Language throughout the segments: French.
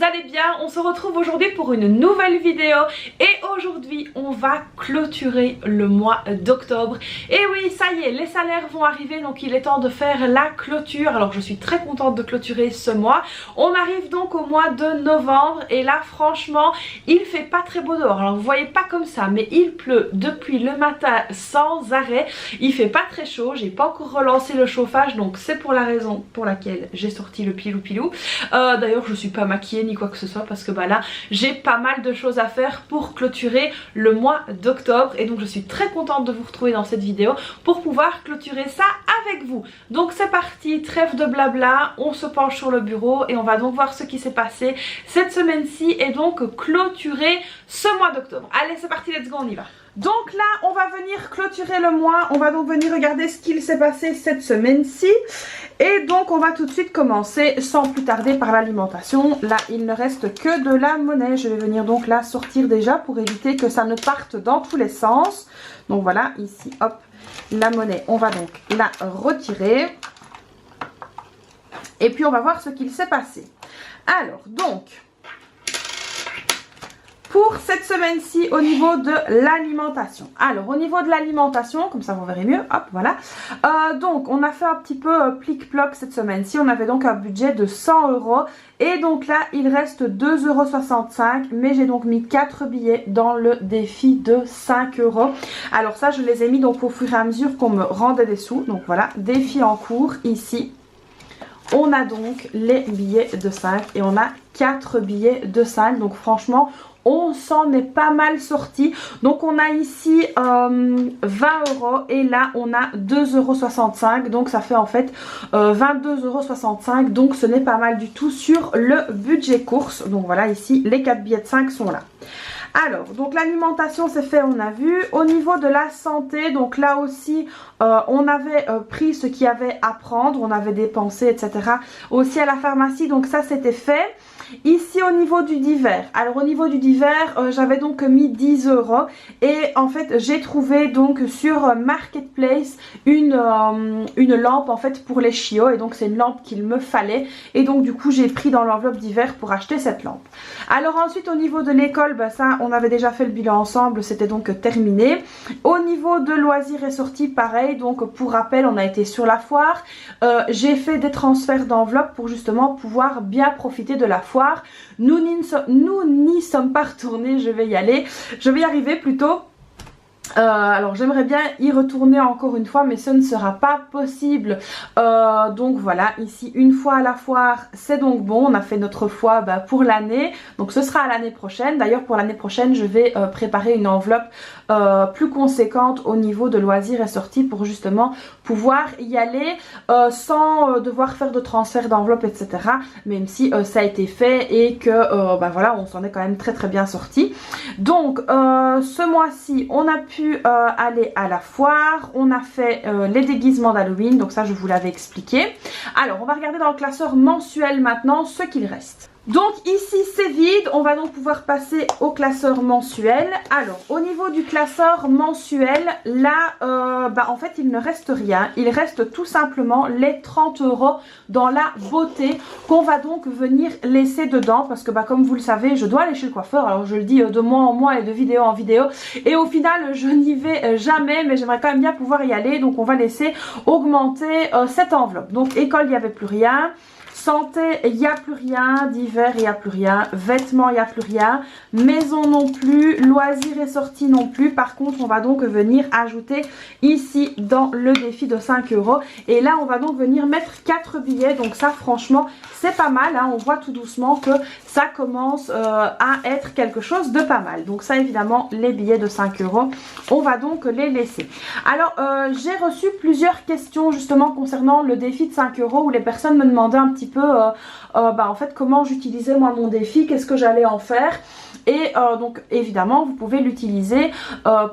vous allez bien? On se retrouve aujourd'hui pour une nouvelle vidéo et aujourd'hui on va clôturer le mois d'octobre. Et oui, ça y est, les salaires vont arriver, donc il est temps de faire la clôture. Alors je suis très contente de clôturer ce mois. On arrive donc au mois de novembre et là franchement il fait pas très beau dehors. Alors vous voyez pas comme ça, mais il pleut depuis le matin sans arrêt. Il fait pas très chaud, j'ai pas encore relancé le chauffage, donc c'est pour la raison pour laquelle j'ai sorti le pilou pilou. D'ailleurs je suis pas maquillée ni quoi que ce soit parce que bah là j'ai pas mal de choses à faire pour clôturer le mois d'octobre et donc je suis très contente de vous retrouver dans cette vidéo pour pouvoir clôturer ça avec vous. Donc c'est parti, trêve de blabla, on se penche sur le bureau et on va donc voir ce qui s'est passé cette semaine-ci et donc clôturer ce mois d'octobre. Allez c'est parti, let's go, on y va. Donc là on va venir clôturer le mois, on va donc venir regarder ce qu'il s'est passé cette semaine-ci. Et donc on va tout de suite commencer sans plus tarder par l'alimentation. Là il ne reste que de la monnaie, je vais venir donc là sortir déjà pour éviter que ça ne parte dans tous les sens. Donc voilà, ici hop, la monnaie, on va donc la retirer. Et puis on va voir ce qu'il s'est passé. Alors donc... pour cette semaine-ci au niveau de l'alimentation. Alors au niveau de l'alimentation, comme ça vous verrez mieux, hop voilà. Donc on a fait un petit peu plic-ploc cette semaine-ci. On avait donc un budget de 100 € et donc là il reste 2,65 €. Mais j'ai donc mis 4 billets dans le défi de 5 €. Alors ça je les ai mis donc au fur et à mesure qu'on me rendait des sous. Donc voilà, défi en cours ici. On a donc les billets de 5 et on a 4 billets de 5. Donc franchement... on s'en est pas mal sorti. Donc on a ici 20 € et là on a 2,65 €. Donc ça fait en fait 22,65 €. Donc ce n'est pas mal du tout sur le budget course. Donc voilà, ici les 4 billets de 5 sont là. Alors, donc l'alimentation c'est fait, on a vu. Au niveau de la santé, donc là aussi on avait pris ce qu'il y avait à prendre, on avait dépensé etc. aussi à la pharmacie, donc ça c'était fait. Ici au niveau du divers, alors au niveau du divers j'avais donc mis 10 € et en fait j'ai trouvé donc sur Marketplace une lampe en fait pour les chiots et donc c'est une lampe qu'il me fallait et donc du coup j'ai pris dans l'enveloppe divers pour acheter cette lampe. Alors ensuite au niveau de l'école, bah ça on avait déjà fait le bilan ensemble, c'était donc terminé. Au niveau de loisirs et sorties pareil, donc pour rappel on a été sur la foire, j'ai fait des transferts d'enveloppe pour justement pouvoir bien profiter de la foire. Nous n'y sommes pas retournés, je vais y aller, je vais y arriver plutôt. Alors j'aimerais bien y retourner encore une fois mais ce ne sera pas possible, donc voilà, ici une fois à la foire c'est donc bon, on a fait notre fois pour l'année, donc ce sera à l'année prochaine. D'ailleurs pour l'année prochaine je vais préparer une enveloppe plus conséquente au niveau de loisirs et sorties pour justement pouvoir y aller sans devoir faire de transfert d'enveloppe etc, même si ça a été fait et que voilà, on s'en est quand même très très bien sorti. Donc ce mois-ci on a pu aller à la foire, on a fait les déguisements d'Halloween, donc ça je vous l'avais expliqué. Alors on va regarder dans le classeur mensuel maintenant ce qu'il reste. Donc ici c'est vide, on va donc pouvoir passer au classeur mensuel. Alors au niveau du classeur mensuel, là en fait il ne reste rien, il reste tout simplement les 30 € dans la beauté qu'on va donc venir laisser dedans parce que comme vous le savez je dois aller chez le coiffeur, alors je le dis de mois en mois et de vidéo en vidéo et au final je n'y vais jamais mais j'aimerais quand même bien pouvoir y aller, donc on va laisser augmenter cette enveloppe. Donc école il n'y avait plus rien. Santé, il n'y a plus rien. Divers, il n'y a plus rien. Vêtements, il n'y a plus rien. Maison non plus. Loisirs et sorties non plus. Par contre, on va donc venir ajouter ici dans le défi de 5 €. Et là, on va donc venir mettre 4 billets. Donc ça, franchement, c'est pas mal. Hein. On voit tout doucement que ça commence à être quelque chose de pas mal. Donc ça, évidemment, les billets de 5 €, on va donc les laisser. Alors, j'ai reçu plusieurs questions justement concernant le défi de 5 € où les personnes me demandaient un petit peu en fait comment j'utilisais moi mon défi, qu'est-ce que j'allais en faire. Et donc évidemment vous pouvez l'utiliser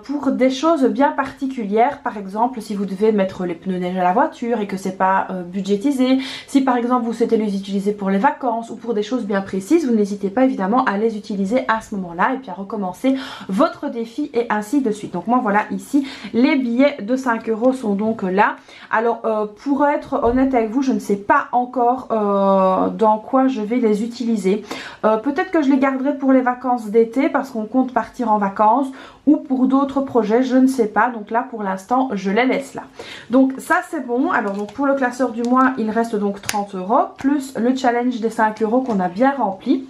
pour des choses bien particulières. Par exemple si vous devez mettre les pneus neige à la voiture et que c'est pas budgétisé, si par exemple vous souhaitez les utiliser pour les vacances ou pour des choses bien précises, vous n'hésitez pas évidemment à les utiliser à ce moment là et puis à recommencer votre défi et ainsi de suite. Donc moi voilà, ici les billets de 5 € sont donc là. Alors pour être honnête avec vous, je ne sais pas encore dans quoi je vais les utiliser. Peut-être que je les garderai pour les vacances d'été parce qu'on compte partir en vacances, ou pour d'autres projets, je ne sais pas. Donc là pour l'instant je les laisse là. Donc ça c'est bon. Alors donc pour le classeur du mois il reste donc 30 € plus le challenge des 5 € qu'on a bien rempli.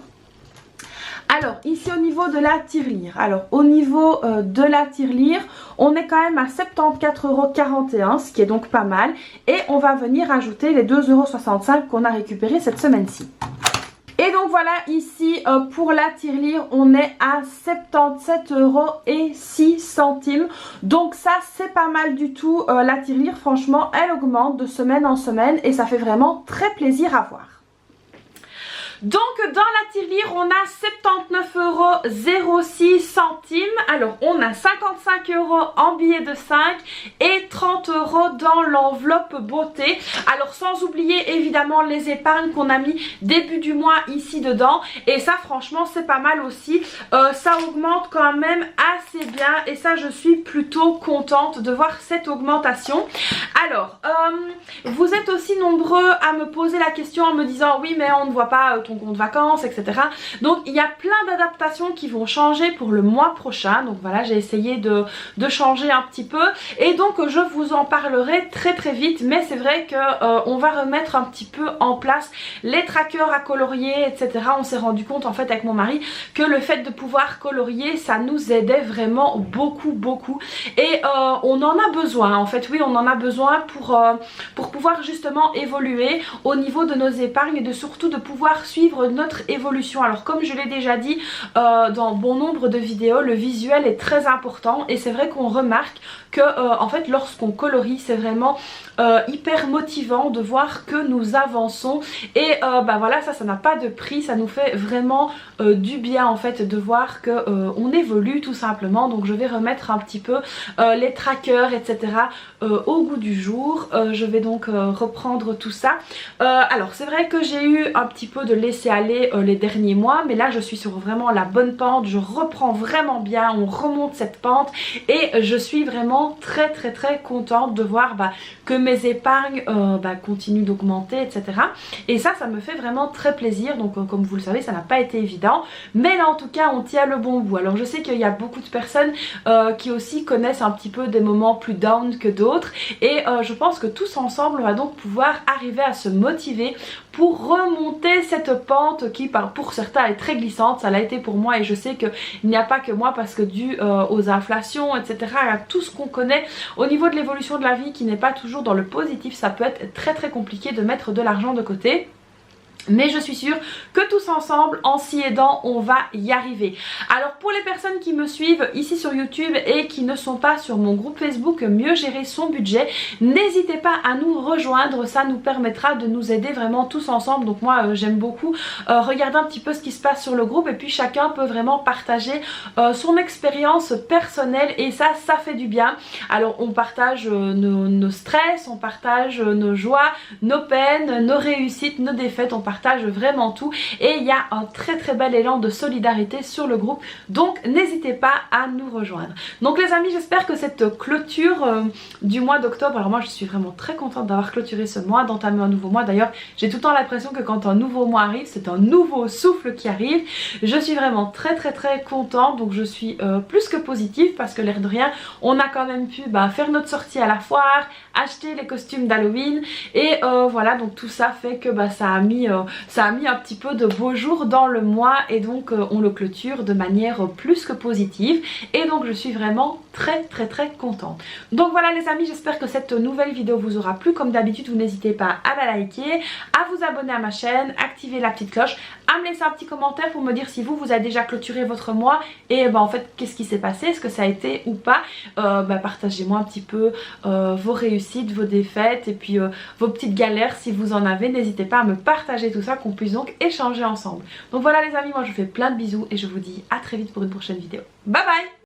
Alors ici au niveau de la tirelire, alors au niveau de la tirelire, on est quand même à 74,41 €, ce qui est donc pas mal. Et on va venir ajouter les 2,65 € qu'on a récupéré cette semaine-ci. Et donc voilà, ici pour la tirelire, on est à 77,06 €. Donc ça c'est pas mal du tout. La tirelire franchement elle augmente de semaine en semaine et ça fait vraiment très plaisir à voir. Donc dans la tirelire on a 79,06 €. Alors on a 55 € en billets de 5 et 30 € dans l'enveloppe beauté. Alors sans oublier évidemment les épargnes qu'on a mis début du mois ici dedans. Et ça franchement c'est pas mal aussi. Ça augmente quand même assez bien et ça je suis plutôt contente de voir cette augmentation. Alors vous êtes aussi nombreux à me poser la question en me disant oui mais on ne voit pas ton compte vacances, etc. Donc il y a plein d'adaptations qui vont changer pour le mois prochain. Donc voilà, j'ai essayé de changer un petit peu et donc je vous en parlerai très très vite. Mais c'est vrai que on va remettre un petit peu en place les trackers à colorier, etc. On s'est rendu compte en fait avec mon mari que le fait de pouvoir colorier ça nous aidait vraiment beaucoup et on en a besoin en fait. Oui, on en a besoin pour pouvoir justement évoluer au niveau de nos épargnes et surtout de pouvoir suivre notre évolution. Alors comme je l'ai déjà dit dans bon nombre de vidéos, le visuel est très important et c'est vrai qu'on remarque que en fait lorsqu'on colorie c'est vraiment hyper motivant de voir que nous avançons et bah voilà, ça n'a pas de prix, ça nous fait vraiment du bien en fait de voir que on évolue tout simplement. Donc je vais remettre un petit peu les trackers, etc. Au goût du jour. Je vais donc reprendre tout ça. Alors c'est vrai que j'ai eu un petit peu de laisser aller les derniers mois, mais là je suis sur vraiment la bonne pente, je reprends vraiment bien, on remonte cette pente et je suis vraiment très contente de voir que mes épargnes continuent d'augmenter, etc. Et ça me fait vraiment très plaisir. Donc comme vous le savez ça n'a pas été évident, mais là en tout cas on tient le bon bout. Alors je sais qu'il y a beaucoup de personnes qui aussi connaissent un petit peu des moments plus down que d'autres et je pense que tous ensemble on va donc pouvoir arriver à se motiver pour remonter cette pente qui pour certains est très glissante. Ça l'a été pour moi et je sais qu'il n'y a pas que moi parce que dû aux inflations, etc., à tout ce qu'on connaît au niveau de l'évolution de la vie qui n'est pas toujours dans le positif, ça peut être très compliqué de mettre de l'argent de côté. Mais je suis sûre que tous ensemble, en s'y aidant, on va y arriver. Alors pour les personnes qui me suivent ici sur YouTube et qui ne sont pas sur mon groupe Facebook Mieux gérer son budget, n'hésitez pas à nous rejoindre, ça nous permettra de nous aider vraiment tous ensemble. Donc moi j'aime beaucoup regarder un petit peu ce qui se passe sur le groupe et puis chacun peut vraiment partager son expérience personnelle et ça fait du bien. Alors on partage nos stress, on partage nos joies, nos peines, nos réussites, nos défaites, on partage vraiment tout et il y a un très bel élan de solidarité sur le groupe, donc n'hésitez pas à nous rejoindre. Donc les amis, j'espère que cette clôture du mois d'octobre, alors moi je suis vraiment très contente d'avoir clôturé ce mois, d'entamer un nouveau mois. D'ailleurs j'ai tout le temps l'impression que quand un nouveau mois arrive c'est un nouveau souffle qui arrive. Je suis vraiment très contente, donc je suis plus que positive parce que l'air de rien on a quand même pu faire notre sortie à la foire, acheter les costumes d'Halloween et voilà, donc tout ça fait que ça a mis un petit peu de beaux jours dans le mois et donc on le clôture de manière plus que positive et donc je suis vraiment très contente. Donc voilà les amis, j'espère que cette nouvelle vidéo vous aura plu. Comme d'habitude vous n'hésitez pas à la liker, à vous abonner à ma chaîne, activer la petite cloche, à me laisser un petit commentaire pour me dire si vous avez déjà clôturé votre mois et en fait qu'est-ce qui s'est passé, est-ce que ça a été ou pas. Partagez-moi un petit peu vos réussites, vos défaites et puis vos petites galères si vous en avez. N'hésitez pas à me partager tout ça, qu'on puisse donc échanger ensemble. Donc voilà les amis, moi je vous fais plein de bisous et je vous dis à très vite pour une prochaine vidéo. Bye bye.